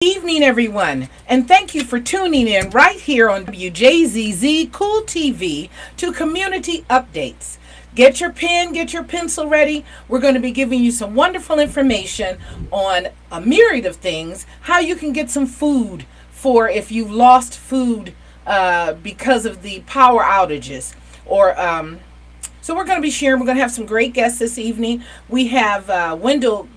Evening, everyone, and thank you for tuning in right here on WJZZ Cool TV to Community Updates. Get your pen, get your pencil ready. We're going to be giving you some wonderful information on a myriad of things, how you can get some food for if you've lost food because of the power outages. So we're going to be sharing, we're going to have some great guests this evening. We have Wendell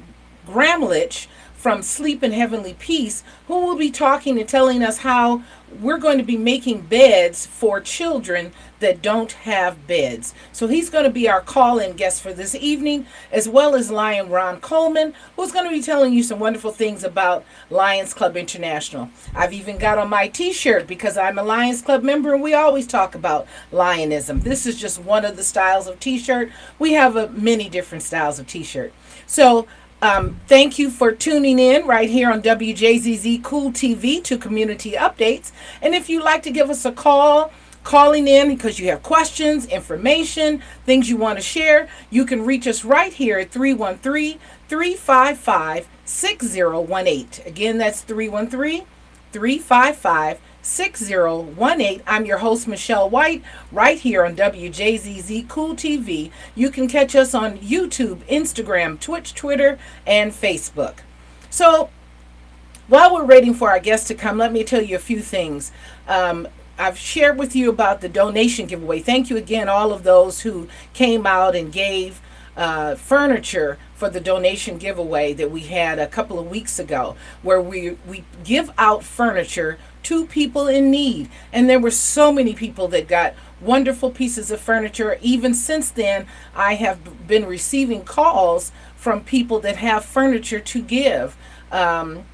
Gramlich from Sleep in Heavenly Peace, who will be talking and telling us how we're going to be making beds for children that don't have beds. So he's going to be our call-in guest for this evening, as well as Ron Coleman, who's going to be telling you some wonderful things about Lions Club International. I've even got on my t-shirt because I'm a Lions Club member and we always talk about Lionism. This is just one of the styles of t-shirt. We have many different styles of t-shirt. So thank you for tuning in right here on WJZZ Cool TV to Community Updates. And if you'd like to give us a calling in because you have questions, information, things you want to share, you can reach us right here at 313-355-6018. Again, that's 313-355-6018. I'm your host, Michelle White, right here on WJZZ Cool TV. You can catch us on YouTube, Instagram, Twitch, Twitter, and Facebook. So while we're waiting for our guests to come, let me tell you a few things. I've shared with you about the donation giveaway. Thank you again, all of those who came out and gave furniture for the donation giveaway that we had a couple of weeks ago, where we give out furniture to people in need. And there were so many people that got wonderful pieces of furniture. Even since then, I have been receiving calls from people that have furniture to give, and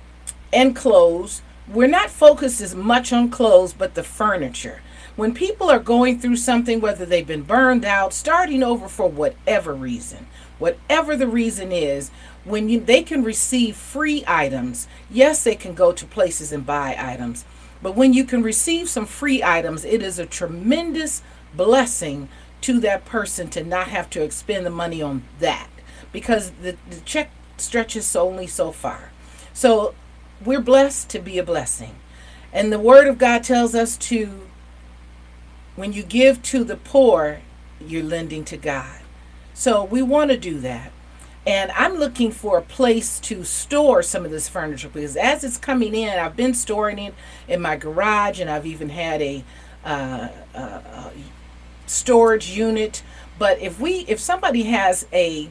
clothes. We're not focused as much on clothes, but the furniture. When people are going through something, whether they've been burned out, starting over for whatever reason, whatever the reason is, they can receive free items. Yes, they can go to places and buy items, but when you can receive some free items, it is a tremendous blessing to that person to not have to expend the money on that, because the check stretches only so far. So we're blessed to be a blessing. And the Word of God tells us when you give to the poor, you're lending to God. So we want to do that. And I'm looking for a place to store some of this furniture, because as it's coming in, I've been storing it in my garage, and I've even had a storage unit. But if somebody has a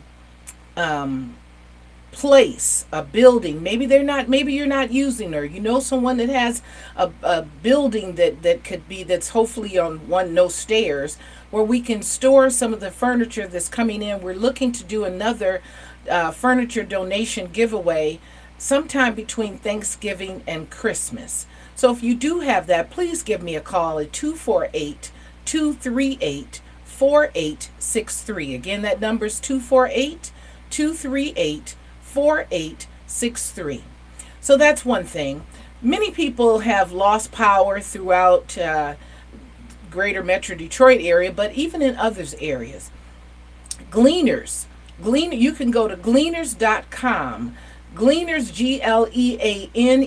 place, a building, maybe you're not using, or someone that has a building that's hopefully on no stairs, where we can store some of the furniture that's coming in. We're looking to do another furniture donation giveaway sometime between Thanksgiving and Christmas. So if you do have that, please give me a call at 248-238-4863. Again, that number is 248-238-4863. So that's one thing. Many people have lost power throughout greater Metro Detroit area, but even in others areas. You can go to gleaners.com. Gleaners, Gleaners,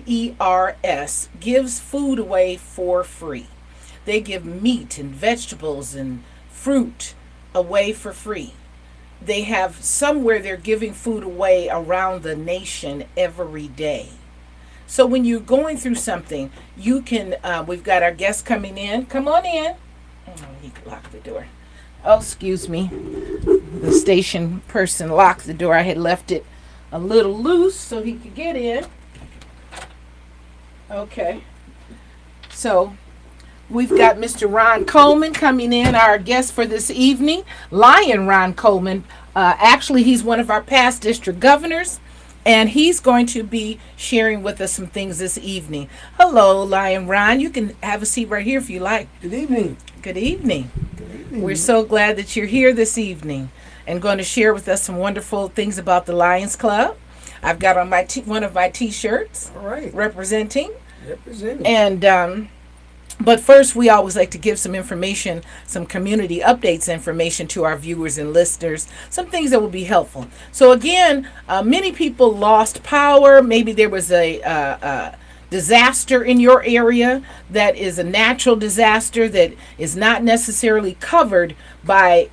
gives food away for free. They give meat and vegetables and fruit away for free. They have somewhere they're giving food away around the nation every day. So when you're going through something, you can, we've got our guests coming in. Come on in. Oh, he locked the door. Oh, excuse me. The station person locked the door. I had left it a little loose so he could get in. Okay. So we've got Mr. Ron Coleman coming in, our guest for this evening. Ron Coleman. Actually, he's one of our past district governors, and he's going to be sharing with us some things this evening. Hello, Ron. You can have a seat right here if you like. Good evening. Good evening. Good evening. We're so glad that you're here this evening and going to share with us some wonderful things about the Lions Club. I've got on one of my t-shirts. All right. Representing. And but first, we always like to give some information, some community updates information to our viewers and listeners, some things that will be helpful. So again, many people lost power. Maybe there was a disaster in your area that is a natural disaster that is not necessarily covered by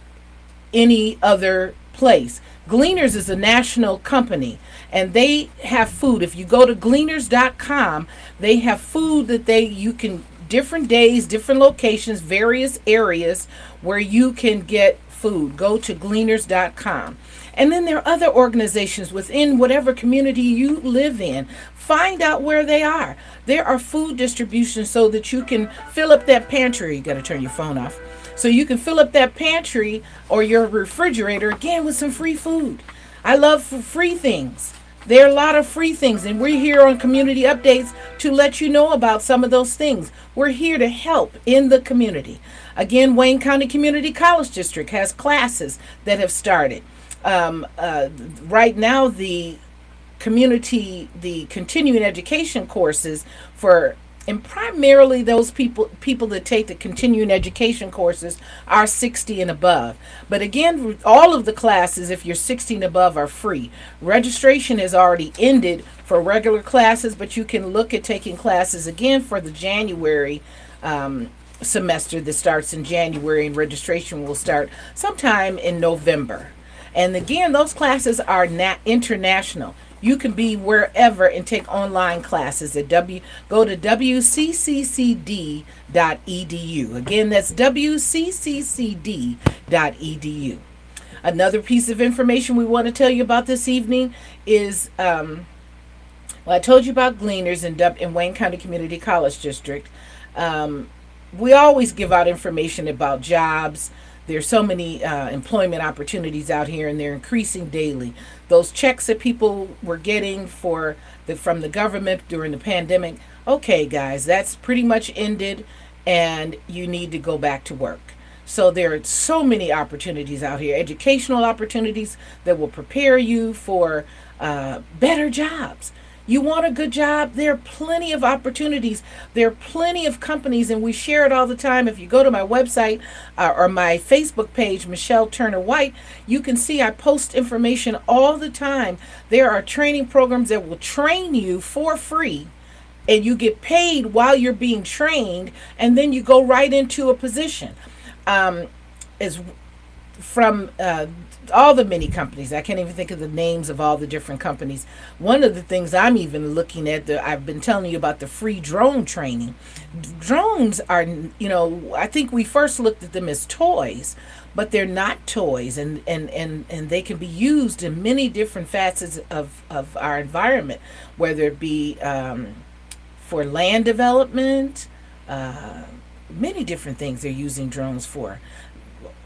any other place. Gleaners is a national company and they have food. If you go to gleaners.com, they have food that you can, different days, different locations, various areas where you can get food. Go to gleaners.com. And then there are other organizations within whatever community you live in. Find out where they are. There are food distributions so that you can fill up that pantry. You got to turn your phone off. So you can fill up that pantry or your refrigerator again with some free food. I love free things. There are a lot of free things, and we're here on Community Updates to let you know about some of those things. We're here to help in the community. Again, Wayne County Community College District has classes that have started. Right now, the continuing education courses for, and primarily those people that take the continuing education courses are 60 and above. But again, all of the classes, if you're 60 and above, are free. Registration has already ended for regular classes, but you can look at taking classes again for the January semester that starts in January, and registration will start sometime in November. And again, those classes are international. You can be wherever and take online classes at go to wcccd.edu. Again, that's wcccd.edu. Another piece of information we want to tell you about this evening is, I told you about Gleaners in Wayne County Community College District. We always give out information about jobs. There's so many employment opportunities out here, and they're increasing daily. Those checks that people were getting from the government during the pandemic, okay, guys, that's pretty much ended, and you need to go back to work. So there are so many opportunities out here, educational opportunities that will prepare you for better jobs. You want a good job? There are plenty of opportunities. There are plenty of companies, and we share it all the time. If you go to my website or my Facebook page, Michelle Turner White, you can see I post information all the time. There are training programs that will train you for free, and you get paid while you're being trained, and then you go right into a position. As from all the many companies, I can't even think of the names of all the different companies. One of the things I'm even looking at, I've been telling you about the free drone training. Drones are, I think we first looked at them as toys, but they're not toys, and they can be used in many different facets of our environment, whether it be for land development, many different things they're using drones for.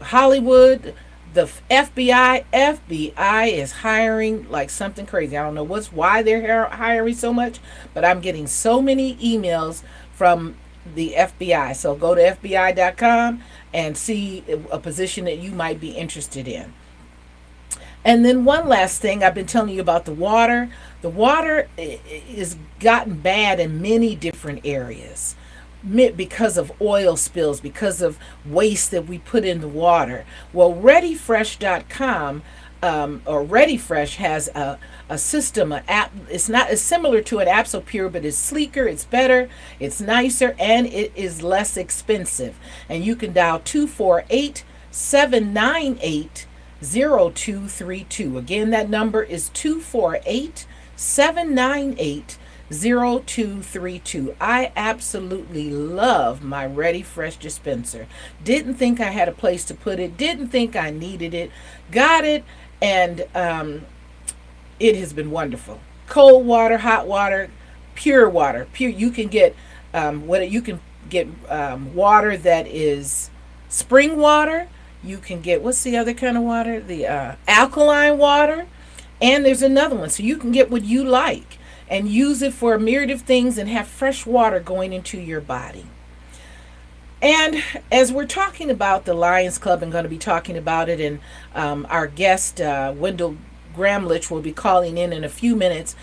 Hollywood, the FBI is hiring like something crazy. I don't know why they're hiring so much, but I'm getting so many emails from the FBI. So go to FBI.com and see a position that you might be interested in. And then one last thing, I've been telling you about the water. The water is gotten bad in many different areas because of oil spills, because of waste that we put in the water. Well, ReadyFresh.com or ReadyFresh has a system, an app. It's similar to an Absopure, but it's sleeker, it's better, it's nicer, and it is less expensive. And you can dial 248-798-0232. Again, that number is 248-798-0232. 0232. I absolutely love my Ready Fresh dispenser. Didn't think I had a place to put it. Didn't think I needed it. Got it, and it has been wonderful. Cold water, hot water, pure water. Pure. You can get water that is spring water. You can get, what's the other kind of water? The alkaline water, and there's another one. So you can get what you like and use it for a myriad of things and have fresh water going into your body. And as we're talking about the Lions Club, and going to be talking about it, and our guest, Wendell Gramlich, will be calling in a few minutes.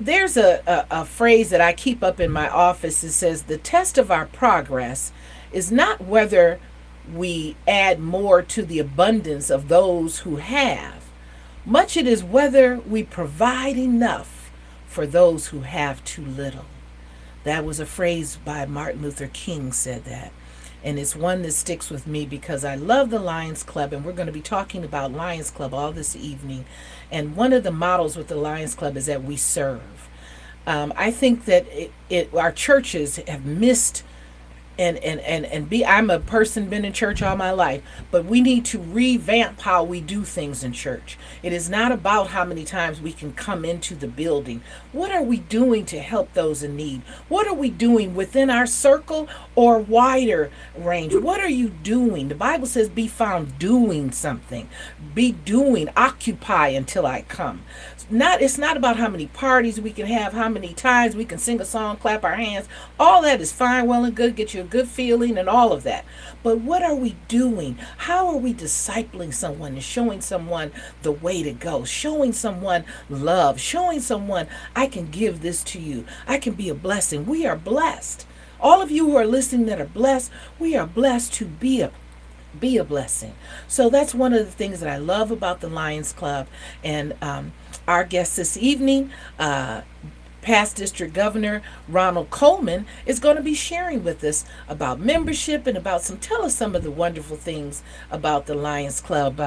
There's a phrase that I keep up in my office. It says, the test of our progress is not whether we add more to the abundance of those who have. Much it is whether we provide enough for those who have too little. That was a phrase by Martin Luther King said that. And it's one that sticks with me because I love the Lions Club, and we're going to be talking about Lions Club all this evening. And one of the models with the Lions Club is that we serve. I think that our churches have missed and be I'm a person been in church all my life, but we need to revamp how we do things in church. It is not about how many times we can come into the building. What are we doing to help those in need? What are we doing within our circle or wider range? What are you doing? The Bible says be found doing something. Be doing, occupy until I come. It's not about how many parties we can have, how many times we can sing a song, clap our hands. All that is fine, well and good, get you a good feeling and all of that. But what are we doing? How are we discipling someone and showing someone the way to go? Showing someone love, showing someone I can give this to you. I can be a blessing. We are blessed. All of you who are listening that are blessed, we are blessed to be a blessing. So that's one of the things that I love about the Lions Club. And our guest this evening, past District Governor Ronald Coleman, is going to be sharing with us about membership and tell us some of the wonderful things about the Lions Club.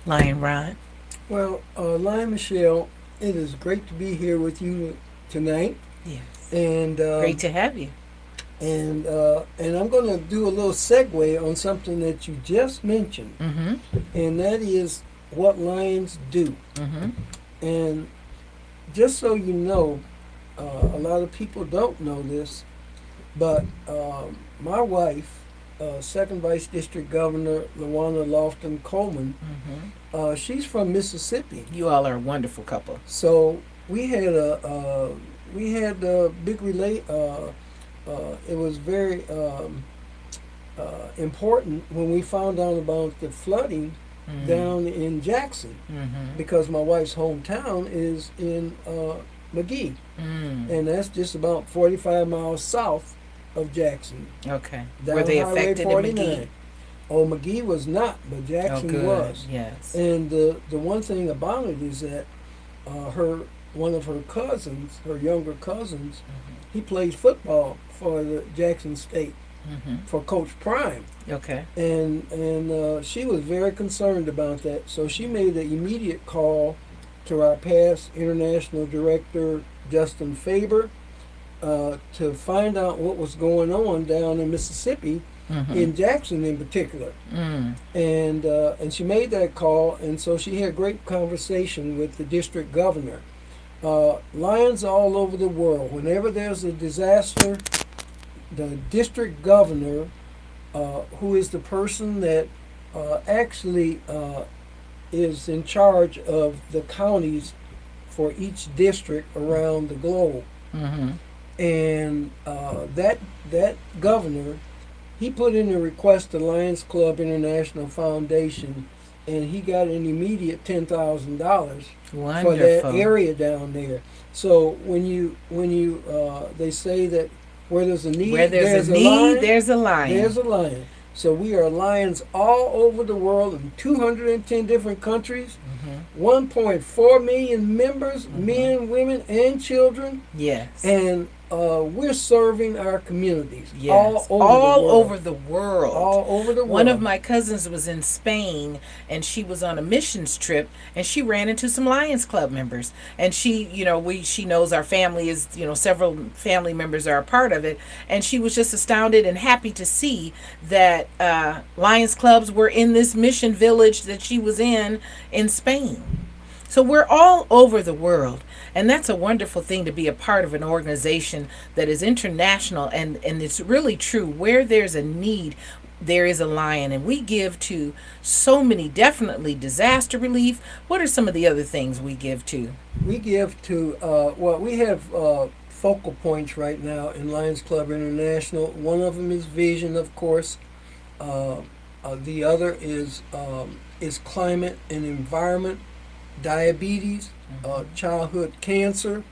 Lion Ron. Well, Lion Michelle, it is great to be here with you tonight. Yes. And great to have you. And I'm going to do a little segue on something that you just mentioned, Mm-hmm. and that is what Lions do. Mm-hmm. And just so you know, a lot of people don't know this, but my wife, Second Vice District Governor Luana Lofton Coleman, Mm-hmm. She's from Mississippi. You all are a wonderful couple. So we had a big relate. It was very important when we found out about the flooding Mm-hmm. down in Jackson, Mm-hmm. because my wife's hometown is in McGee, Mm. and that's just about 45 miles south of Jackson. Okay. Down Were they Highway affected in 49. McGee? Oh, McGee was not, but Jackson good. was. Yes. And the one thing about it is that one of her cousins, her younger cousins, Mm-hmm. he plays football for the Jackson State Mm-hmm. for Coach Prime, Okay. and she was very concerned about that. So she made an immediate call to our past international director Justin Faber to find out what was going on down in Mississippi, Mm-hmm. in Jackson in particular. Mm. And she made that call, and so she had great conversation with the district governor. Lions all over the world, whenever there's a disaster, the district governor, who is the person that actually is in charge of the counties for each district around the globe, Mm-hmm. and that governor, he put in a request to Lions Club International Foundation, and he got an immediate $10,000 for that area down there. So when you they say that where there's a need, there's a lion. There's a lion. There's a lion. So we are lions all over the world in 210 different countries, Mm-hmm. 1.4 million members, Mhm. men, women, and children, Yes. and we're serving our communities Yes. all over the world. All over the world. One of my cousins was in Spain, and she was on a missions trip, and she ran into some Lions Club members. And she, she knows our family is, several family members are a part of it. And she was just astounded and happy to see that Lions Clubs were in this mission village that she was in Spain. So we're all over the world. And that's a wonderful thing, to be a part of an organization that is international. And it's really true. Where there's a need, there is a lion. And we give to so many, definitely disaster relief. What are some of the other things we give to? We give to, we have focal points right now in Lions Club International. One of them is vision, of course. The other is climate and environment, diabetes, childhood cancer,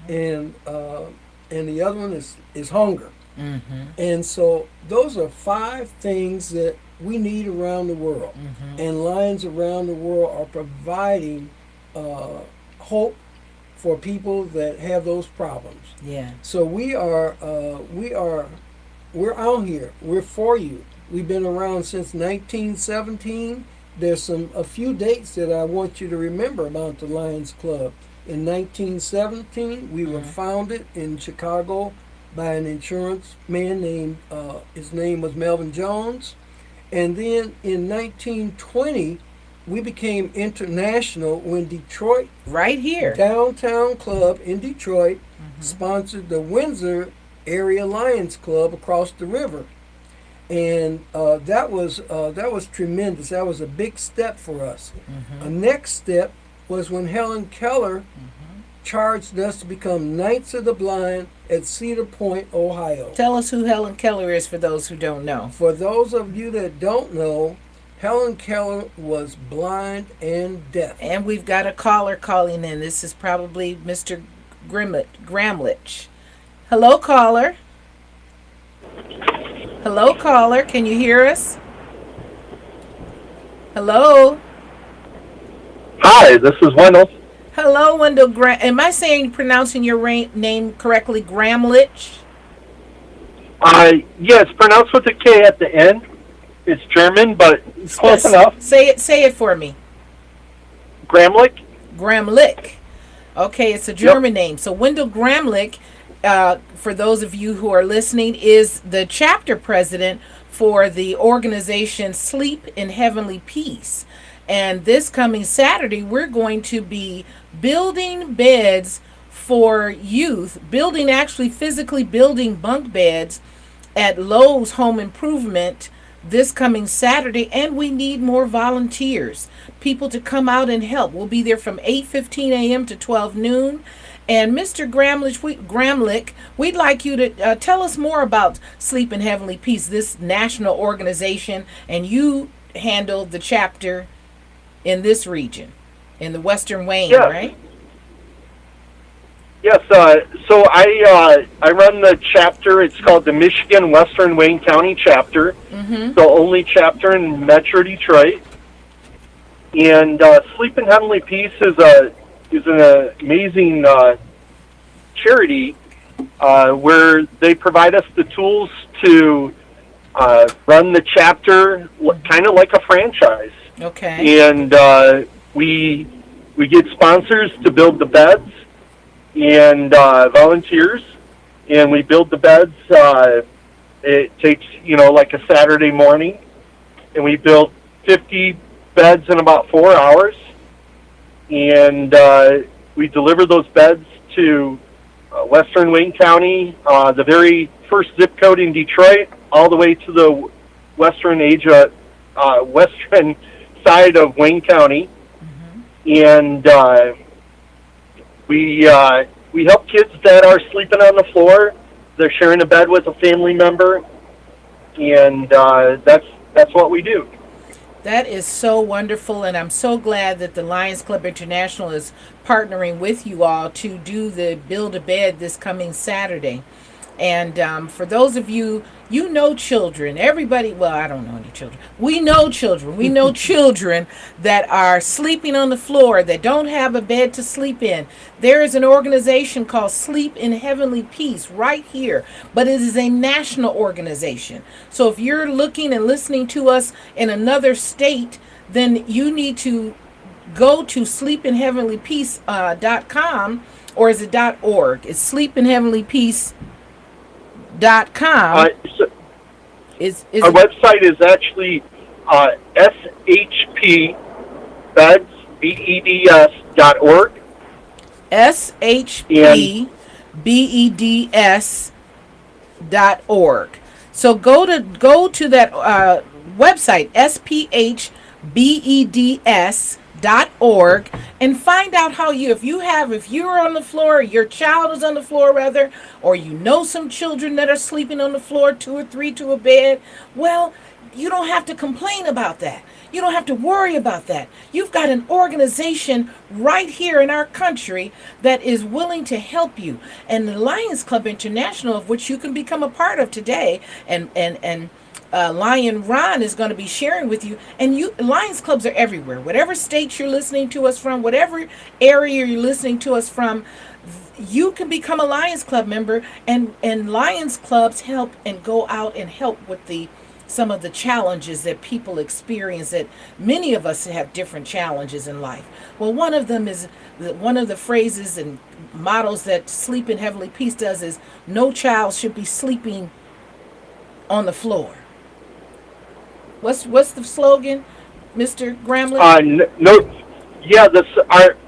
and the other one is hunger. Mm-hmm. And so those are 5 things that we need around the world. Mm-hmm. And Lions around the world are providing hope for people that have those problems. Yeah. So we're out here. We're for you. We've been around since 1917. There's a few dates that I want you to remember about the Lions Club. In 1917, we were founded in Chicago by an insurance man named, his name was Melvin Jones. And then in 1920, we became international when Detroit Right here. Downtown Club in Detroit sponsored the Windsor Area Lions Club across the river. And that was tremendous. That was a big step for us. A next step was when Helen Keller charged us to become Knights of the Blind at Cedar Point, Ohio. Tell us who Helen Keller is for those who don't know. For those of you that don't know, Helen Keller was blind and deaf. And we've got a caller calling in. This is probably Mr. Gramlich. Hello, caller. Hello, caller. Can you hear us? Hello. Hi, this is Wendell. Hello, Wendell. Am I pronouncing your name correctly? Gramlich? Yeah, it's pronounced with a K at the end. It's German, but close enough. Say it for me. Gramlich? Gramlich. Okay, it's a German name. So Wendell Gramlich, for those of you who are listening, is the chapter president for the organization Sleep in Heavenly Peace. And this coming Saturday, we're going to be building beds for youth, physically building bunk beds at Lowe's Home Improvement this coming Saturday, and we need more volunteers, people to come out and help. We'll be there from 8:15 a.m. to 12 noon. And Mr. Gramlich, we'd like you to tell us more about Sleep in Heavenly Peace, this national organization, and you handle the chapter in this region, in the Western Wayne, right? Yes, so I run the chapter. It's called the Michigan Western Wayne County chapter, the only chapter in Metro Detroit. And Sleep in Heavenly Peace is an amazing charity where they provide us the tools to run the chapter kind of like a franchise. Okay. And we get sponsors to build the beds and volunteers, and we build the beds. It takes, like a Saturday morning, and we build 50 beds in about 4 hours, and we deliver those beds to Western Wayne County, the very first zip code in Detroit, all the way to the western side of Wayne County, and we help kids that are sleeping on the floor. They're sharing a bed with a family member, and that's what we do. That is so wonderful, and I'm so glad that the Lions Club International is partnering with you all to do the Build a Bed this coming Saturday. And for those of you, children, everybody, well, I don't know any children. We know children. We know children that are sleeping on the floor, that don't have a bed to sleep in. There is an organization called Sleep in Heavenly Peace right here, but it is a national organization. So if you're looking and listening to us in another state, then you need to go to sleepinheavenlypeace.com, or is it .org? It's sleepinheavenlypeace.com. Our website is actually shpbeds.org. shpbeds.org. So go to that website, spHbeds.org, and find out how if you're on the floor, or your child is on the floor rather, or some children that are sleeping on the floor, 2 or 3 to a bed. Well, you don't have to complain about that. You don't have to worry about that. You've got an organization right here in our country that is willing to help you. And the Lions Club International, of which you can become a part of today, and Lion Ron is going to be sharing with you. And Lions Clubs are everywhere. Whatever state you're listening to us from, whatever area you're listening to us from, you can become a Lions Club member, and Lions Clubs help and go out and help with the some of the challenges that people experience. That many of us have different challenges in life. Well, one of them is one of the phrases and mottos that Sleep in Heavenly Peace does is no child should be sleeping on the floor. What's the slogan, Mr. Gramlich? No, yeah.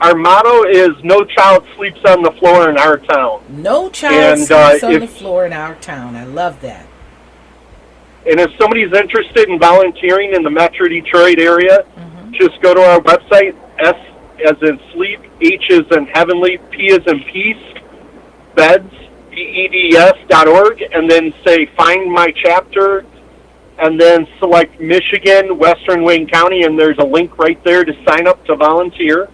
Our motto is no child sleeps on the floor in our town. No child sleeps on the floor in our town. I love that. And if somebody's interested in volunteering in the Metro Detroit area, just go to our website, S as in sleep, H as in heavenly, P as in peace, beds, BEDS.org, and then say find my chapter, and then select Michigan, Western Wayne County, and there's a link right there to sign up to volunteer.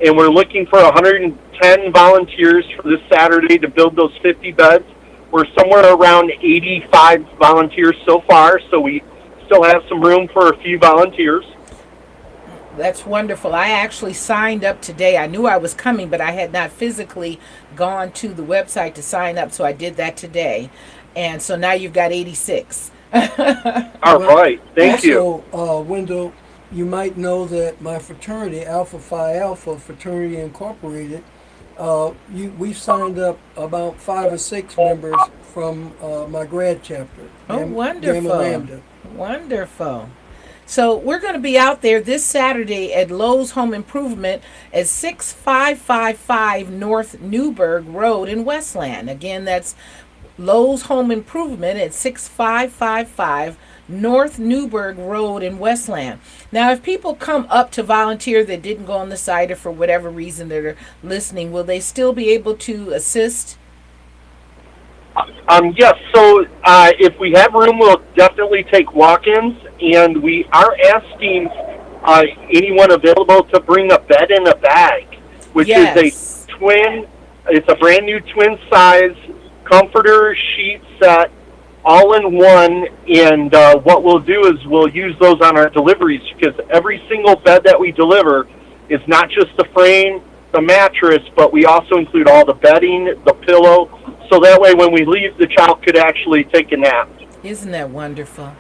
And we're looking for 110 volunteers for this Saturday to build those 50 beds. We're somewhere around 85 volunteers so far, so we still have some room for a few volunteers. That's wonderful. I actually signed up today. I knew I was coming, but I had not physically gone to the website to sign up, so I did that today. And so now you've got 86. All right. Thank you. Also, Wendell, you might know that my fraternity, Alpha Phi Alpha Fraternity Incorporated, we've signed up about 5 or 6 members from my grad chapter. Oh, wonderful. Wonderful. So we're going to be out there this Saturday at Lowe's Home Improvement at 6555 North Newburgh Road in Westland. Again, that's Lowe's Home Improvement at 6555 North Newburgh Road in Westland. Now, if people come up to volunteer that didn't go on the site or for whatever reason they're listening, will they still be able to assist? Yes, so if we have room, we'll definitely take walk-ins, and we are asking anyone available to bring a bed in a bag, which is a twin, it's a brand new twin size comforter sheet set, all in one, and what we'll do is we'll use those on our deliveries, because every single bed that we deliver is not just the frame, the mattress, but we also include all the bedding, the pillow, so that way when we leave, the child could actually take a nap. Isn't that wonderful?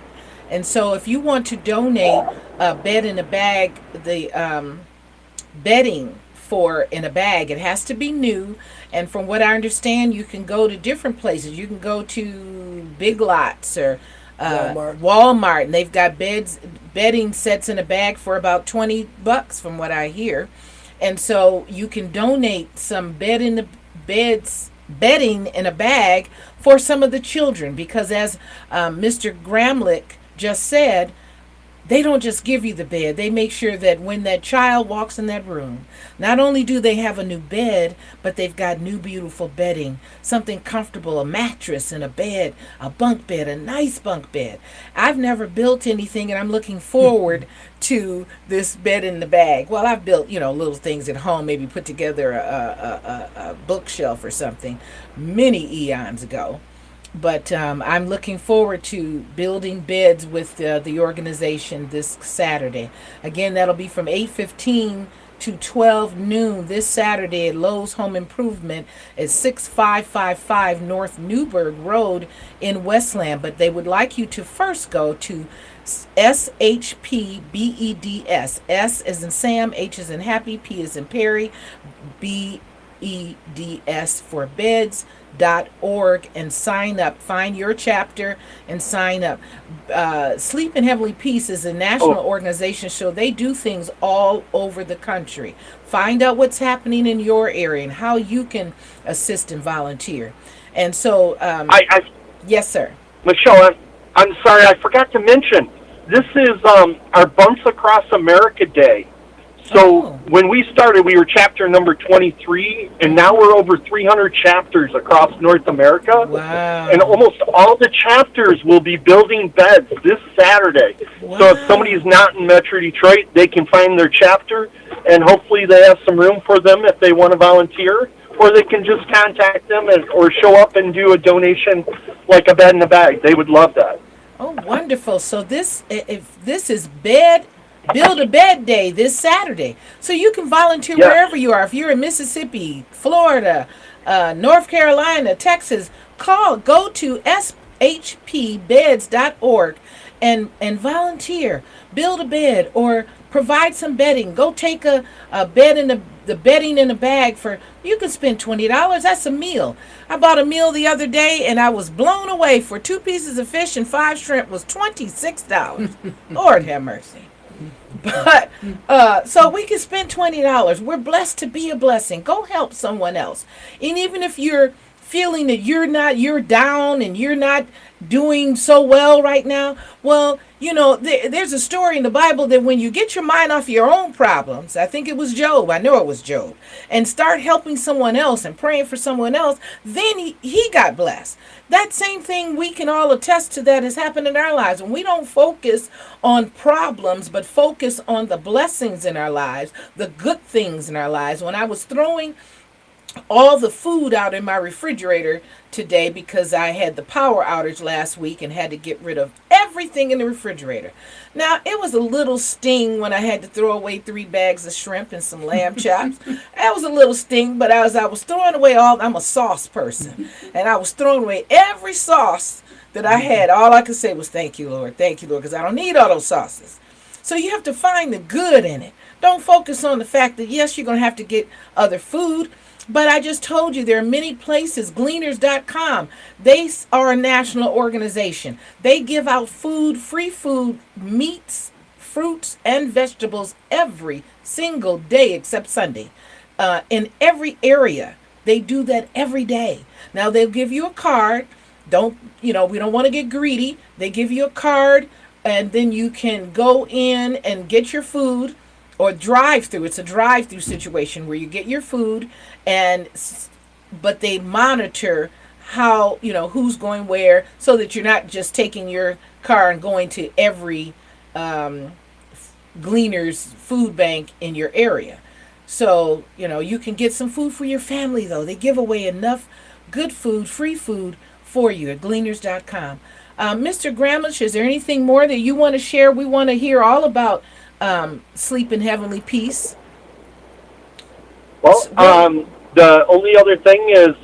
And so if you want to donate a bed in a bag, the bedding for in a bag, it has to be new. And from what I understand, you can go to different places. You can go to Big Lots or Walmart, and they've got bedding sets in a bag for about $20 from what I hear. And so you can donate some bedding in a bag for some of the children, because as Mr. Gramlich just said, they don't just give you the bed. They make sure that when that child walks in that room, not only do they have a new bed, but they've got new beautiful bedding, something comfortable, a mattress and a bed, a bunk bed, a nice bunk bed. I've never built anything, and I'm looking forward to this bed in the bag. Well, I've built, little things at home, maybe put together a bookshelf or something many eons ago. But I'm looking forward to building beds with the organization this Saturday. Again, that'll be from 8:15 to 12 noon this Saturday at Lowe's Home Improvement at 6555 North Newburgh Road in Westland. But they would like you to first go to SHPBEDS. S as in Sam, H as in Happy, P as in Perry, BEDS for beds.org and sign up. Find your chapter and sign up. Sleep in Heavenly Peace is a national organization, so they do things all over the country. Find out what's happening in your area and how you can assist and volunteer. And so, yes, sir. Michelle, I'm sorry, I forgot to mention, this is our Bumps Across America Day. So when we started, we were chapter number 23, and now we're over 300 chapters across North America. Wow. And almost all the chapters will be building beds this Saturday. Wow. So if somebody's not in Metro Detroit, they can find their chapter, and hopefully they have some room for them if they want to volunteer, or they can just contact them or show up and do a donation like a bed in a bag. They would love that. Oh, Wonderful. So if this is bed build a bed day this Saturday, so you can volunteer Yes. wherever you are. If you're in Mississippi, Florida, North Carolina, Texas, go to shpbeds.org and volunteer. Build a bed or provide some bedding. Go take a bed in the bedding in a bag for you can spend $20. That's a meal. I bought a meal the other day and I was blown away for 2 pieces of fish and 5 shrimp was $26. Lord have mercy. But so we can spend $20. We're blessed to be a blessing. Go help someone else. And even if you're feeling that you're down and you're not doing so well right now, well, there's a story in the Bible that when you get your mind off your own problems, I think it was Job, I know it was Job, and start helping someone else and praying for someone else, then he got blessed. That same thing, we can all attest to, that has happened in our lives. When we don't focus on problems, but focus on the blessings in our lives, the good things in our lives. When I was throwing all the food out in my refrigerator today because I had the power outage last week and had to get rid of everything in the refrigerator. Now, it was a little sting when I had to throw away 3 bags of shrimp and some lamb chops. That was a little sting, but as I was throwing away I'm a sauce person, and I was throwing away every sauce that I had. All I could say was, thank you, Lord, because I don't need all those sauces. So you have to find the good in it. Don't focus on the fact that, yes, you're going to have to get other food. But I just told you there are many places, gleaners.com. They are a national organization. They give out food, free food, meats, fruits, and vegetables every single day except Sunday. In every area. They do that every day. Now they'll give you a card. We don't want to get greedy. They give you a card and then you can go in and get your food. Or drive-through. It's a drive-through situation where you get your food, but they monitor how, who's going where, so that you're not just taking your car and going to every Gleaner's food bank in your area. So, you can get some food for your family, though. They give away enough good food, free food for you at gleaners.com. Mr. Gramlich, is there anything more that you want to share? We want to hear all about sleep in heavenly peace. Well, the only other thing is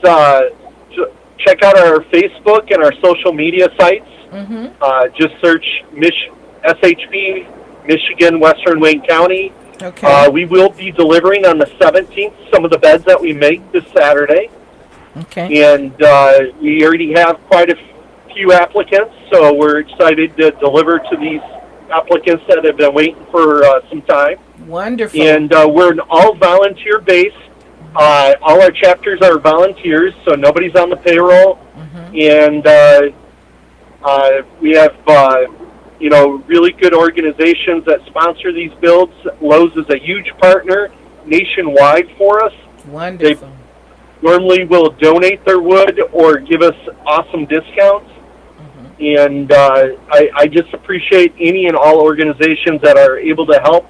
check out our Facebook and our social media sites. Mm-hmm. Just search SHP, Michigan, Western Wayne County. Okay. We will be delivering on the 17th some of the beds that we make this Saturday. Okay. And we already have quite a few applicants, so we're excited to deliver to these applicants that have been waiting for some time. Wonderful. And we're an all volunteer base. All our chapters are volunteers, so nobody's on the payroll. Mm-hmm. And we have really good organizations that sponsor these builds. Lowe's is a huge partner nationwide for us. Wonderful. They normally will donate their wood or give us awesome discounts. And I just appreciate any and all organizations that are able to help.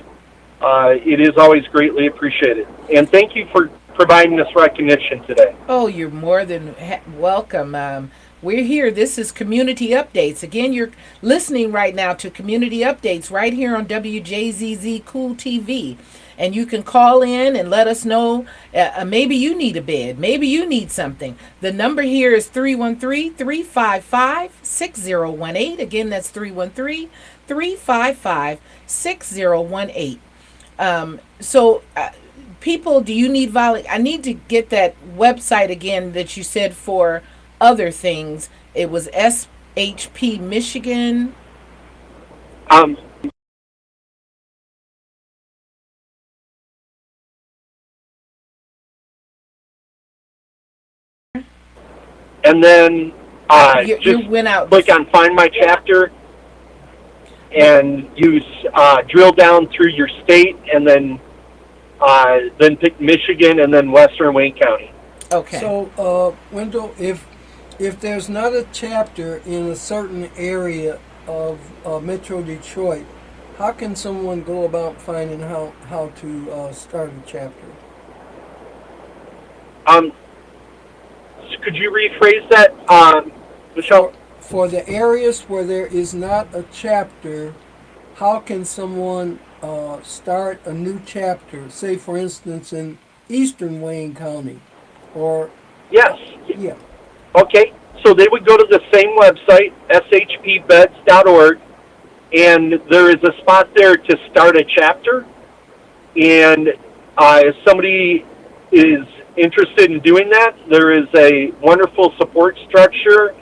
It is always greatly appreciated. And thank you for providing this recognition today. Oh, you're more than welcome. We're here. This is Community Updates. Again, you're listening right now to Community Updates right here on WJZZ Cool TV. And you can call in and let us know. Maybe you need a bed. Maybe you need something. The number here is 313-355-6018. Again, that's 313-355-6018. People, do you need I need to get that website again that you said for other things. It was SHP Michigan. And then You went out. click on Find My Chapter and use drill down through your state, and then pick Michigan and then Western Wayne County. Okay. So, Wendell, if there's not a chapter in a certain area of Metro Detroit, how can someone go about finding how to start a chapter? Could you rephrase that, Michelle? for the areas where there is not a chapter, how can someone start a new chapter? Say, for instance, in Eastern Wayne County, or Yes. yeah. Okay. So they would go to the same website, shpbeds.org, and there is a spot there to start a chapter. And if somebody is interested in doing that, there is a wonderful support structure,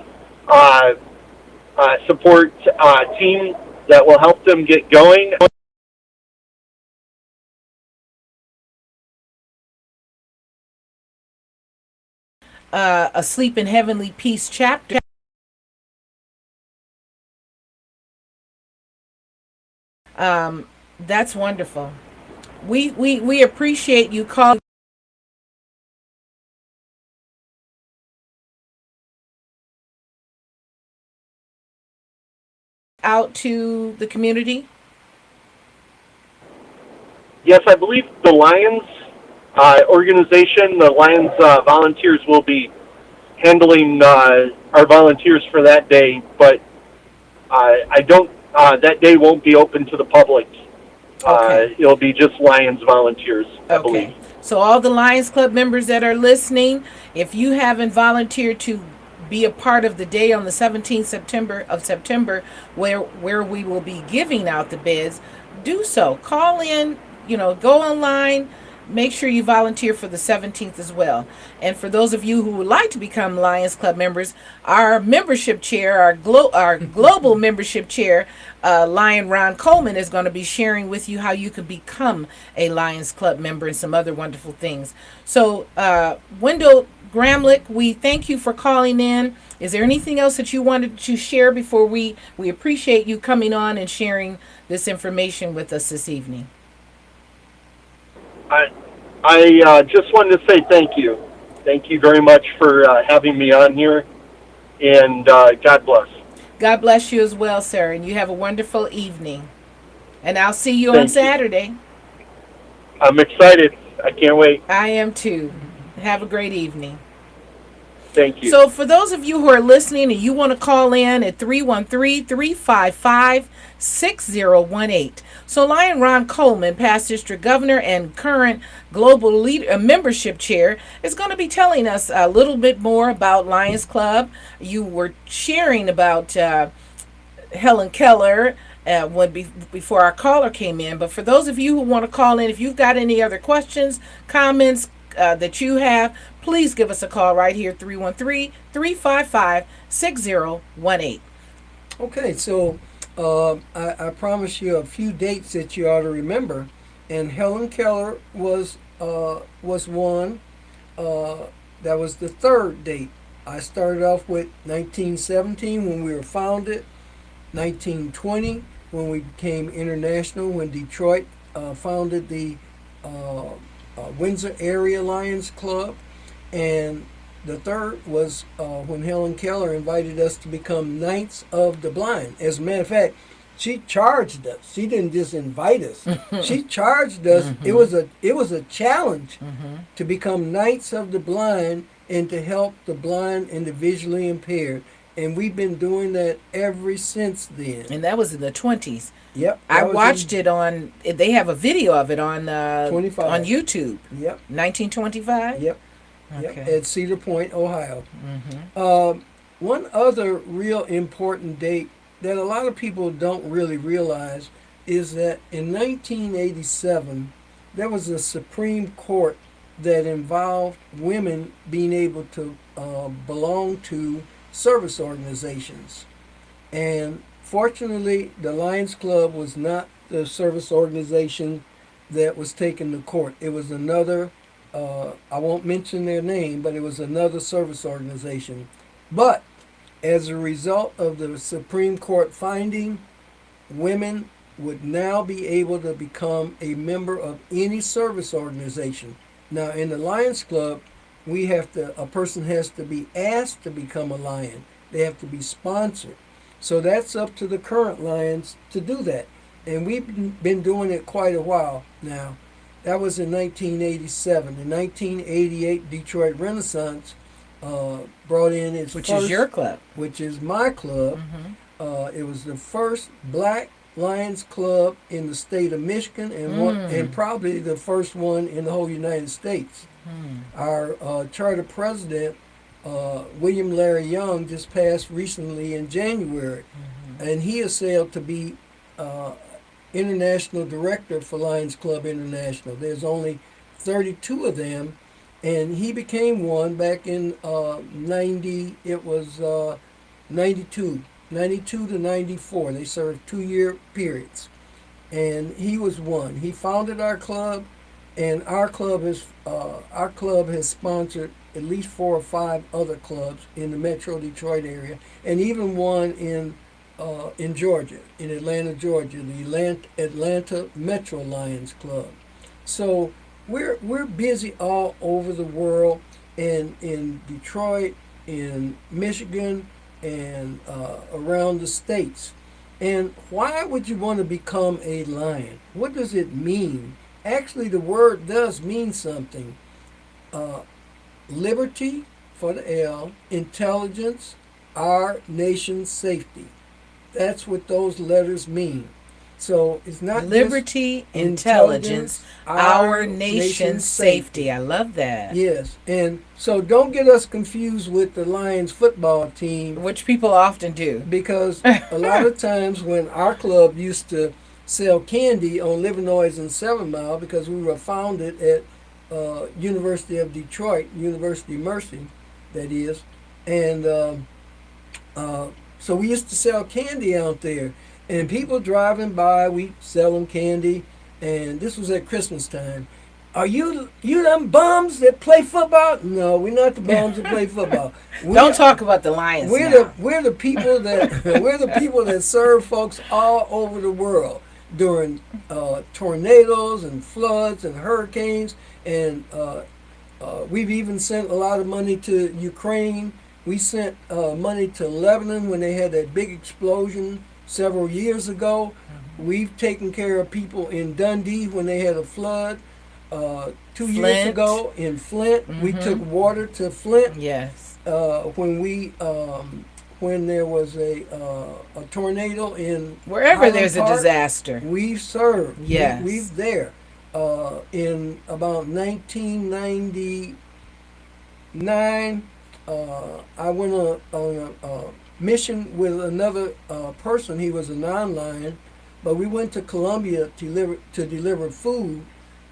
uh, support team that will help them get going. A Sleep in Heavenly Peace chapter. That's wonderful. We appreciate you calling out to the community. Yes, I believe the Lions organization, the Lions volunteers will be handling our volunteers for that day, but I don't. That day won't be open to the public. Okay. It'll be just Lions volunteers, I believe. Okay. So all the Lions Club members that are listening, if you haven't volunteered to be a part of the day on the 17th September where we will be giving out the beds, do so. Call in, go online, make sure you volunteer for the 17th as well. And for those of you who would like to become Lions Club members, our membership chair, our global membership chair, Lion Ron Coleman, is going to be sharing with you how you can become a Lions Club member and some other wonderful things. So, Wendell Gramlich, we thank you for calling in. Is there anything else that you wanted to share before we appreciate you coming on and sharing this information with us this evening? I just wanted to say thank you. Thank you very much for having me on here, and God bless. God bless you as well, sir, and you have a wonderful evening. And I'll see you on Thank you. Saturday. I'm excited. I can't wait. I am too. Have a great evening. Thank you. So for those of you who are listening and you want to call in at 313-355-6018. So Lion Ron Coleman, past district governor and current global leader, membership chair, is going to be telling us a little bit more about Lions Club. You were sharing about Helen Keller before our caller came in. But for those of you who want to call in, if you've got any other questions, comments, that you have, please give us a call right here, 313-355-6018. Okay, so I promise you a few dates that you ought to remember, and Helen Keller was one. That was the third date. I started off with 1917 when we were founded, 1920 when we became international, when Detroit founded the Windsor Area Lions Club, and the third was when Helen Keller invited us to become Knights of the Blind. As a matter of fact, she charged us. She didn't just invite us. She charged us. Mm-hmm. It was a challenge to become Knights of the Blind and to help the blind and the visually impaired. And we've been doing that ever since then. And that was in the 20s. Yep. I watched it on, they have a video of it on 25. On YouTube. Yep. 1925? Yep. Okay. Yep. At Cedar Point, Ohio. Mm-hmm. One other real important date that a lot of people don't really realize is that in 1987, there was a Supreme Court that involved women being able to belong to service organizations. And fortunately, the Lions Club was not the service organization that was taken to court. It was another, I won't mention their name, but it was another service organization. But as a result of the Supreme Court finding, women would now be able to become a member of any service organization. Now, in the Lions Club, a person has to be asked to become a Lion. They have to be sponsored. So that's up to the current Lions to do that. And we've been doing it quite a while now. That was in 1987. In 1988, Detroit Renaissance brought in its Which first, is your club. which is my club. Mm-hmm. It was the first black Lions club in the state of Michigan, and probably the first one in the whole United States. Our charter president, William Larry Young, just passed recently in January, and he is sailed to be international director for Lions Club International. There's only 32 of them, and he became one back in 90. It was 92 to 94. They served 2-year periods, and he was one. He founded our club, and our club has sponsored at least 4 or 5 other clubs in the Metro Detroit area, and even one in Georgia, in Atlanta, Georgia, the Atlanta Metro Lions Club. So we're busy all over the world, and in Detroit, in Michigan, and around the states. And why would you want to become a lion? What does it mean? Actually, the word does mean something. Liberty for the L, intelligence, our nation's safety. That's what those letters mean. So it's not liberty, just intelligence, our nation's safety. I love that. Yes, and so don't get us confused with the Lions football team, Which people often do. because a lot of times when our club used to sell candy on Livernois and 7 Mile, because we were founded at University of Detroit, University Mercy, that is, and so we used to sell candy out there, and people driving by, we sell them candy, and this was at Christmas time. Are you them bums that play football? No, we're not the bums that play football. Don't talk about the Lions now. We're the people that we're the people that serve folks all over the world during tornadoes and floods and hurricanes, and we've even sent a lot of money to Ukraine. We sent money to Lebanon when they had that big explosion several years ago. We've taken care of people in Dundee when they had a flood 2 years ago in Flint. We took water to Flint. Yes. When there was a tornado in Wherever Highland there's Park, a disaster. we served. Yes. We've there. In about 1999, I went on a mission with another person. He was a non-lion, but we went to Colombia to deliver food.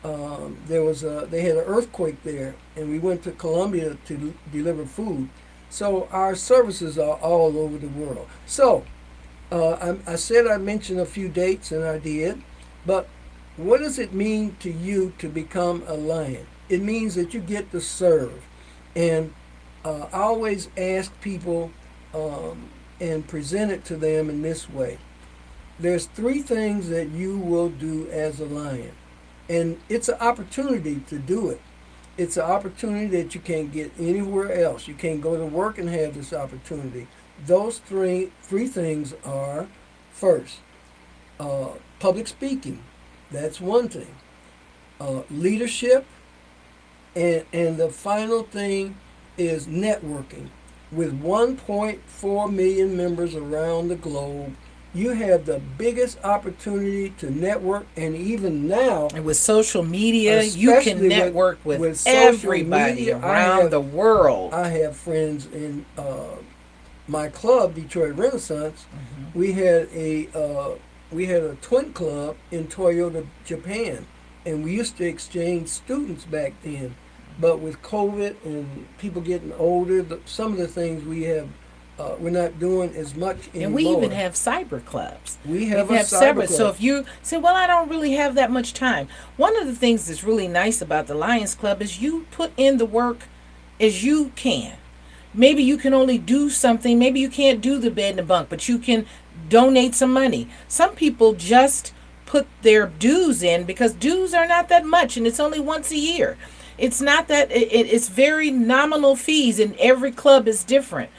They had an earthquake there, and we went to Colombia to deliver food. So our services are all over the world. So I said I'd mention a few dates, and I did, but what does it mean to you to become a lion? It means that you get to serve. And I always ask people and present it to them in this way. There's 3 things that you will do as a lion. And it's an opportunity to do it. It's an opportunity that you can't get anywhere else. You can't go to work and have this opportunity. Those three things are, first, public speaking. That's one thing. Leadership. And the final thing is networking. With 1.4 million members around the globe, you have the biggest opportunity to network, and even now, and with social media, you can network with everybody media, around the world. I have friends in my club, Detroit Renaissance. We had a twin club in Toyota, Japan, and we used to exchange students back then. But with COVID and people getting older, some of the things we're not doing as much anymore. And we even have cyber clubs. We have cyber club. So if you say, well, I don't really have that much time. One of the things that's really nice about the Lions Club is you put in the work as you can. Maybe you can only do something. Maybe you can't do the bed and the bunk, but you can donate some money. Some people just put their dues in because dues are not that much, and it's only once a year. It's not that it's very nominal fees, and every club is different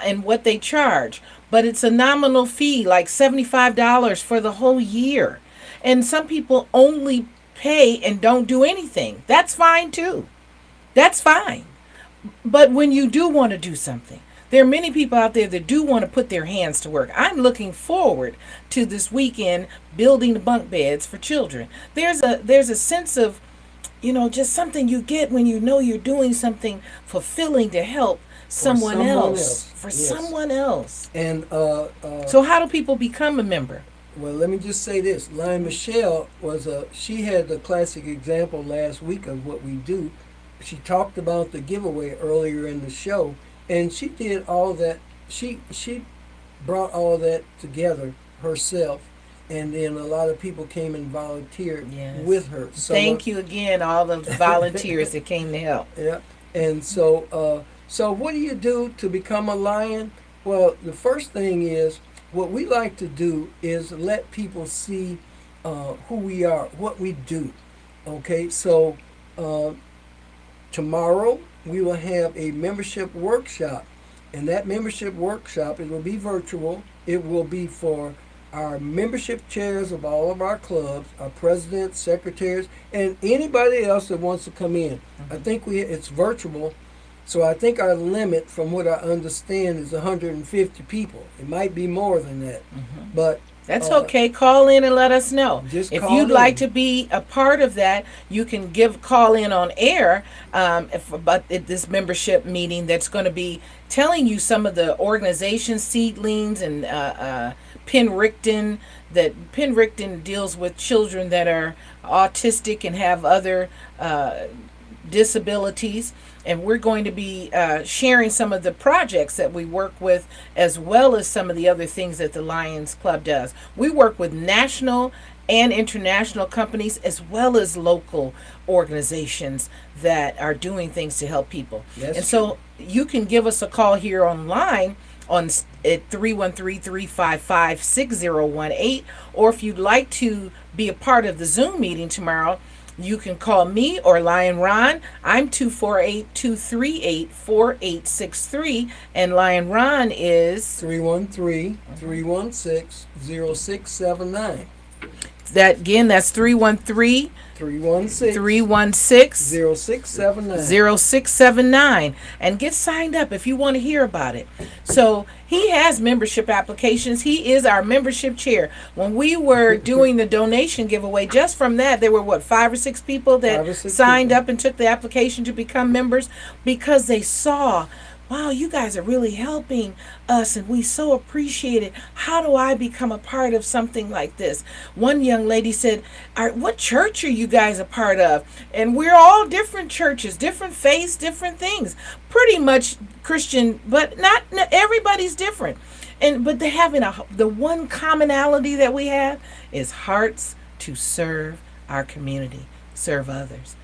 in what they charge. But it's a nominal fee, like $75 for the whole year. And some people only pay and don't do anything. That's fine too. That's fine. But when you do want to do something, there are many people out there that do want to put their hands to work. I'm looking forward to this weekend building the bunk beds for children. There's a sense of, just something you get when you know you're doing something fulfilling to help For someone someone else. else, For yes. someone else. And So how do people become a member? well, let me just say this: Lion Michelle she had the classic example last week of what we do. She talked about the giveaway earlier in the show, and she did all that. She brought all that together herself, and then a lot of people came and volunteered Yes. with her. Thank you again, all the volunteers that came to help. Yeah, and so what do you do to become a lion? Well, the first thing is what we like to do is let people see who we are, what we do. Okay, so uh, tomorrow we will have a membership workshop, and that membership workshop, it will be virtual. It will be for our membership chairs of all of our clubs, our presidents, secretaries, and anybody else that wants to come in. I think it's virtual, so I think our limit, from what I understand, is 150 people. It might be more than that, but That's okay. Call in and let us know. just If call you'd like in. to be a part of that, you can call in on air about this membership meeting that's going to be telling you some of the organization seedlings and Penn Richten deals with children that are autistic and have other disabilities, and we're going to be sharing some of the projects that we work with, as well as some of the other things that the Lions Club does. We work with national and international companies, as well as local organizations that are doing things to help people. That's And so you can give us a call here online at 313-355-6018, or if you'd like to be a part of the Zoom meeting tomorrow, you can call me or Lion Ron. I'm 248-238-4863, and Lion Ron is 313-316-0679. that again. That's 313 316 316 0679. 0679, and get signed up if you want to hear about it. So he has membership applications. He is our membership chair. When we were doing the donation giveaway, just from that, there were 5 or 6 people that 5 or 6 signed people. up and took the application to become members, because they saw, wow, you guys are really helping us and we so appreciate it. How do I become a part of something like this? One young lady said, what church are you guys a part of? And we're all different churches, different faiths, different things. Pretty much Christian, but not everybody's different. But they having the one commonality that we have is hearts to serve our community, serve others,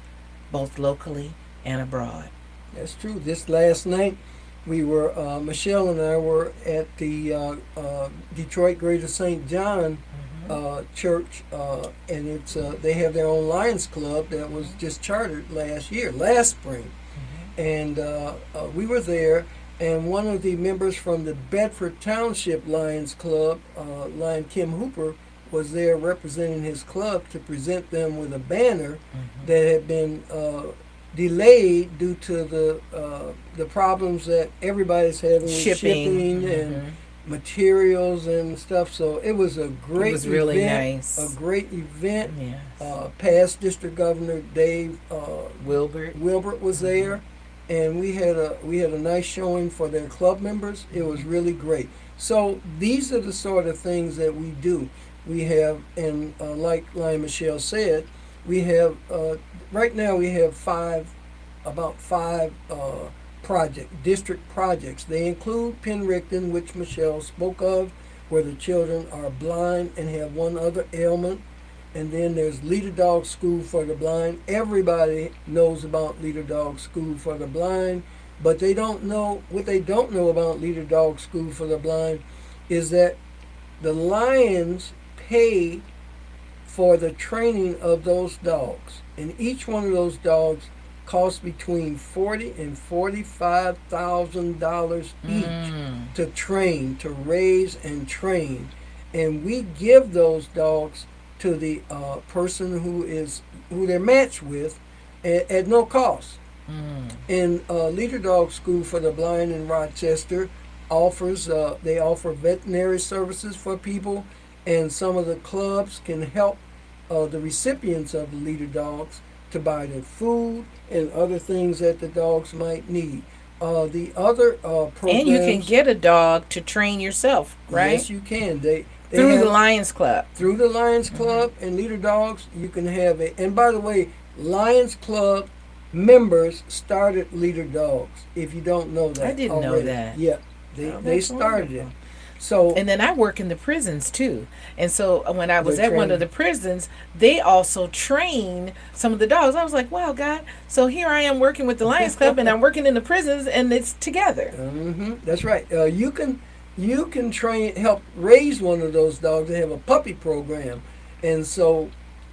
both locally and abroad. That's true. This last night, Michelle and I were at the Detroit Greater St. John church, and they have their own Lions Club that was just chartered last spring. And we were there, and one of the members from the Bedford Township Lions Club, Lion Kim Hooper, was there representing his club to present them with a banner that had been delayed due to the problems that everybody's having with shipping and materials and stuff. So it was a great It was really event, nice. a great event. Yes. Past District Governor Dave Wilbert. was there, and we had a nice showing for their club members. It was really great. So these are the sort of things that we do. We have, and like Lion Michelle said, we have right now we have about five district projects. They include Penn Richten, which Michelle spoke of, where the children are blind and have one other ailment. And then there's Leader Dog School for the Blind. Everybody knows about Leader Dog School for the Blind, but they don't know what they don't know about Leader Dog School for the Blind is that the Lions pay for the training of those dogs, and each one of those dogs costs between $40,000 and $45,000 each to train, to raise and train, and we give those dogs to the person who they're matched with at no cost. And Leader Dog School for the Blind in Rochester they offer veterinary services for people, and some of the clubs can help the recipients of the Leader Dogs to buy their food and other things that the dogs might need. The other programs, And you can get a dog to train yourself, right? Yes, you can. They Through have, the Lions Club. through the Lions Club and Leader Dogs, you can have it. And by the way, Lions Club members started Leader Dogs. If you don't know that, I didn't know already. that. Yeah, Oh, they that's started wonderful. it. So And then I work in the prisons too. And so when I was They're at one of trained. the prisons, they also train some of the dogs. I was like, wow, God. So here I am working with the Lions Club and I'm working in the prisons and it's together. That's right. You can help raise one of those dogs. They have a puppy program, and so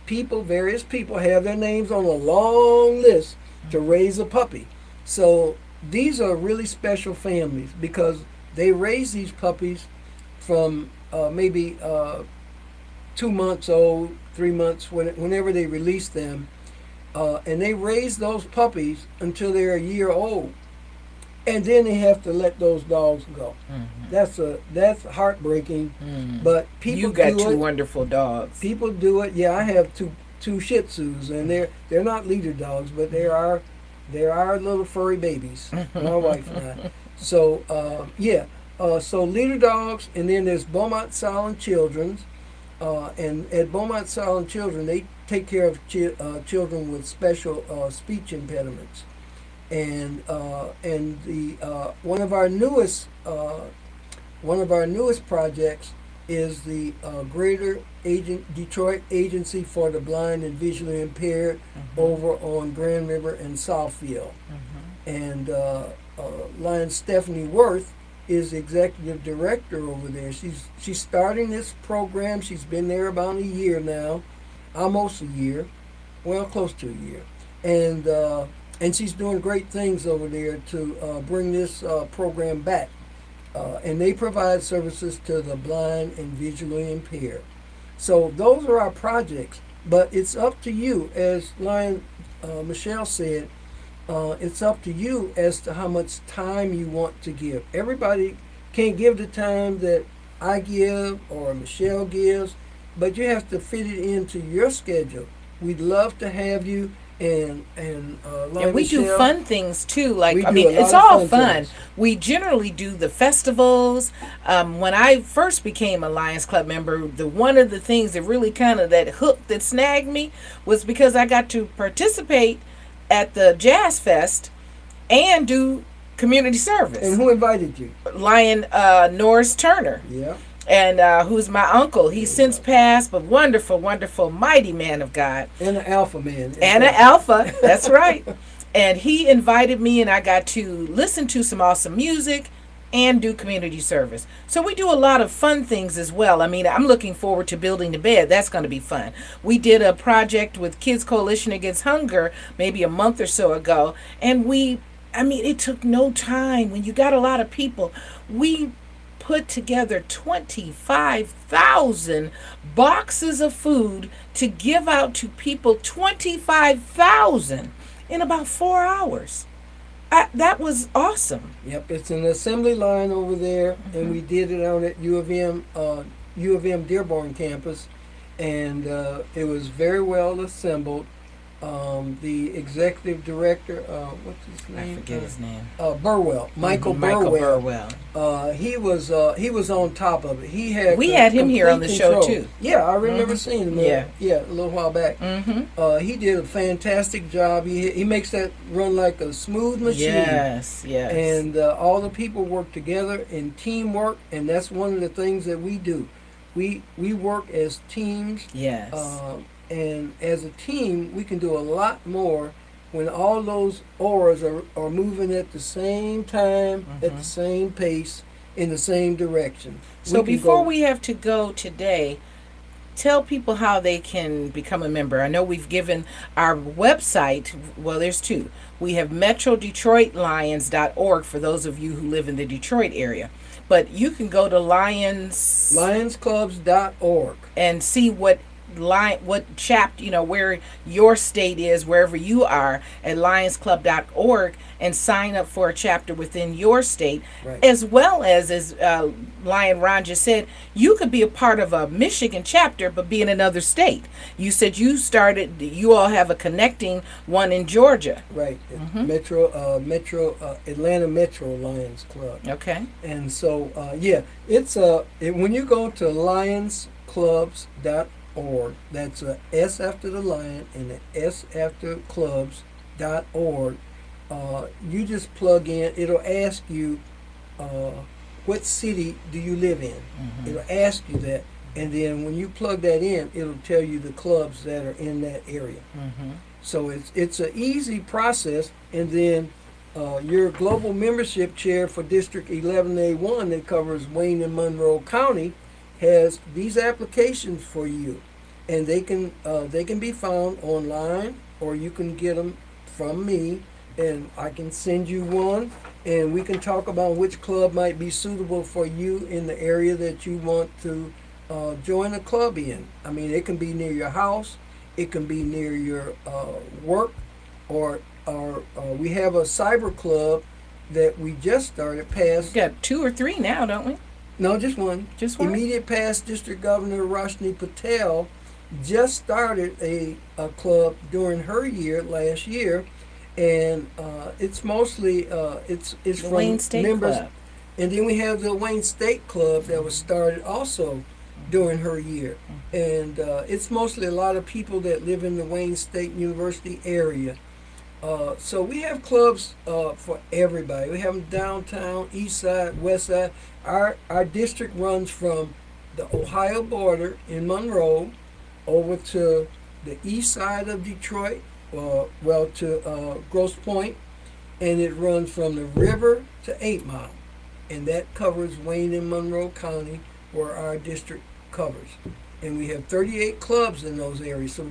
various people have their names on a long list to raise a puppy. So these are really special families because they raise these puppies from maybe 2 months old, 3 months, whenever they release them, and they raise those puppies until they're a year old, and then they have to let those dogs go. That's heartbreaking, but people You got do two it. wonderful dogs. People do it. Yeah, I have two Shih Tzus, and they're not leader dogs, but they're our little furry babies. My wife and I. So so leader dogs, and then there's Beaumont Silent Children's, and at Beaumont Silent Children they take care of children with special speech impediments, and the one of our newest projects is the Detroit Agency for the Blind and Visually Impaired over on Grand River and Southfield. And Lion Stephanie Worth is the executive director over there. She's starting this program. She's been there about a year now, almost a year, well, close to a year, and she's doing great things over there to bring this program back. And they provide services to the blind and visually impaired. So those are our projects, but it's up to you, as Michelle said, it's up to you as to how much time you want to give. Everybody can't give the time that I give or Michelle gives, but you have to fit it into your schedule. We'd love to have you, and And we do fun things too. Like, We I do mean, a lot it's of all fun fun. things. We generally do the festivals. When I first became a Lions Club member, one of the things that really that snagged me was because I got to participate at the Jazz Fest and do community service. And who invited you? Lion Norris Turner, Yeah. and who's my uncle. He's since passed, but wonderful, wonderful, mighty man of God. And an alpha man. And an alpha, that's right. And he invited me, and I got to listen to some awesome music and do community service. So we do a lot of fun things as well. I mean, I'm looking forward to building the bed. That's going to be fun. We did a project with Kids Coalition Against Hunger maybe a month or so ago, and it took no time. When you got a lot of people, we put together 25,000 boxes of food to give out to people. 25,000 in about 4 hours. That was awesome. Yep, it's an assembly line over there, and we did it out at U of M Dearborn campus, and it was very well assembled. The executive director, what's his name? I forget his name. Burwell, Michael Michael Burwell. He was on top of it. We had him here on the complete show, control. too. Yeah, I remember seeing him. Yeah. A little while back. He did a fantastic job. He makes that run like a smooth machine. Yes. And all the people work together in teamwork, and that's one of the things that we do. We work as teams. Yes. And as a team, we can do a lot more when all those oars are moving at the same time, at the same pace, in the same direction. So before we have to go today, tell people how they can become a member. I know we've given our website, well, there's two. We have metrodetroitlions.org for those of you who live in the Detroit area. But you can go to lionsclubs.org lionsclubs.org and see what what chapter, where your state is, wherever you are, at lionsclub.org, and sign up for a chapter within your state. Right. As well as Lion Ron just said, you could be a part of a Michigan chapter but be in another state. You said you all have a connecting one in Georgia. Right. Atlanta Metro Lions Club. Okay. And so, it's when you go to lionsclubs.org, that's a S after the lion and an S after clubs.org. You just plug in. It'll ask you, what city do you live in? It'll ask you that, and then when you plug that in, it'll tell you the clubs that are in that area. So it's an easy process, and then your global membership chair for District 11A1 that covers Wayne and Monroe County has these applications for you, and they can be found online, or you can get them from me, and I can send you one, and we can talk about which club might be suitable for you in the area that you want to join a club in. I mean, it can be near your house, it can be near your work, or we have a cyber club that we just started past. We got 2 or 3 now, don't we? No, just one. Just one? Immediate past District Governor Roshni Patel just started a club during her year last year, and it's mostly it's The from Wayne State members. Club. And then we have the Wayne State Club that was started also during her year, and it's mostly a lot of people that live in the Wayne State University area. So we have clubs for everybody. We have them downtown, east side, west side. Our district runs from the Ohio border in Monroe over to the east side of Detroit, to Grosse Pointe, and it runs from the river to 8 Mile, and that covers Wayne and Monroe County, where our district covers. And we have 38 clubs in those areas. So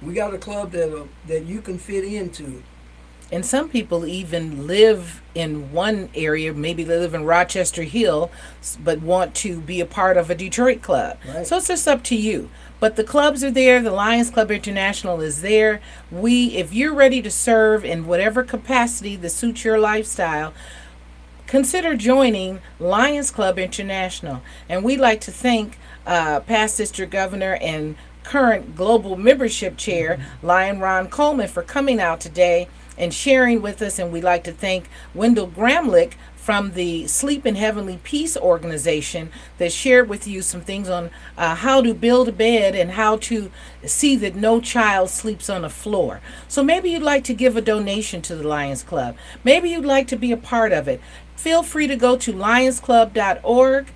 we got a club that you can fit into. And some people even live in one area, maybe they live in Rochester Hill, but want to be a part of a Detroit club. Right. So it's just up to you. But the clubs are there. The Lions Club International is there. If you're ready to serve in whatever capacity that suits your lifestyle, consider joining Lions Club International. And we'd like to thank past District Governor and current Global Membership Chair, Lion Ron Coleman, for coming out today and sharing with us. And we'd like to thank Wendell Gramlich from the Sleep in Heavenly Peace organization that shared with you some things on how to build a bed and how to see that no child sleeps on the floor. So maybe you'd like to give a donation to the Lions Club. Maybe you'd like to be a part of it. Feel free to go to lionsclub.org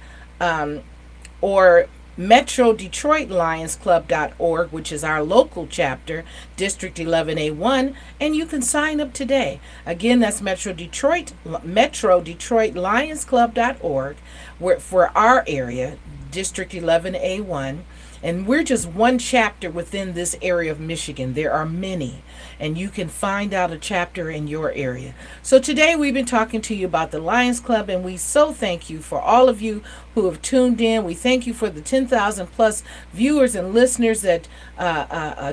or Metro Detroit Lions Club.org, which is our local chapter, District 11A1, and you can sign up today. Again, that's Metro Detroit Lions Club.org, for our area, District 11A1. And we're just one chapter within this area of Michigan. There are many, and you can find out a chapter in your area. So today we've been talking to you about the Lions Club, and we so thank you for all of you who have tuned in. We thank you for the 10,000 plus viewers and listeners that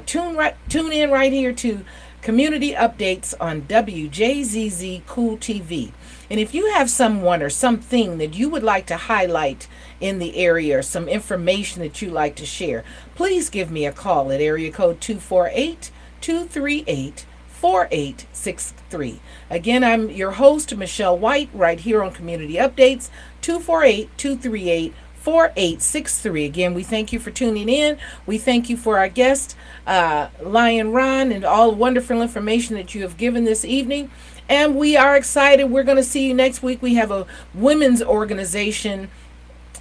tune in right here to Community Updates on WJZZ Cool TV. And if you have someone or something that you would like to highlight in the area, or some information that you'd like to share, please give me a call at area code 248-238-4863. Again, I'm your host, Michelle White, right here on Community Updates, 248-238-4863. Again, we thank you for tuning in. We thank you for our guest, Lion Ron, and all the wonderful information that you have given this evening. And we are excited. We're going to see you next week. We have a women's organization,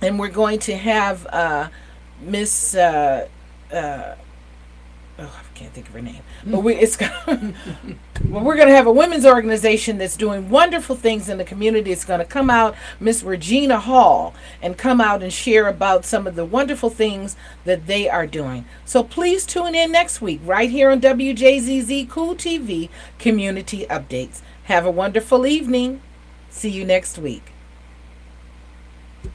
and we're going to have Miss I can't think of her name, but we're going to have a women's organization that's doing wonderful things in the community. It's going to come out, Miss Regina Hall, and come out and share about some of the wonderful things that they are doing. So please tune in next week right here on WJZZ Cool TV Community Updates. Have a wonderful evening. See you next week.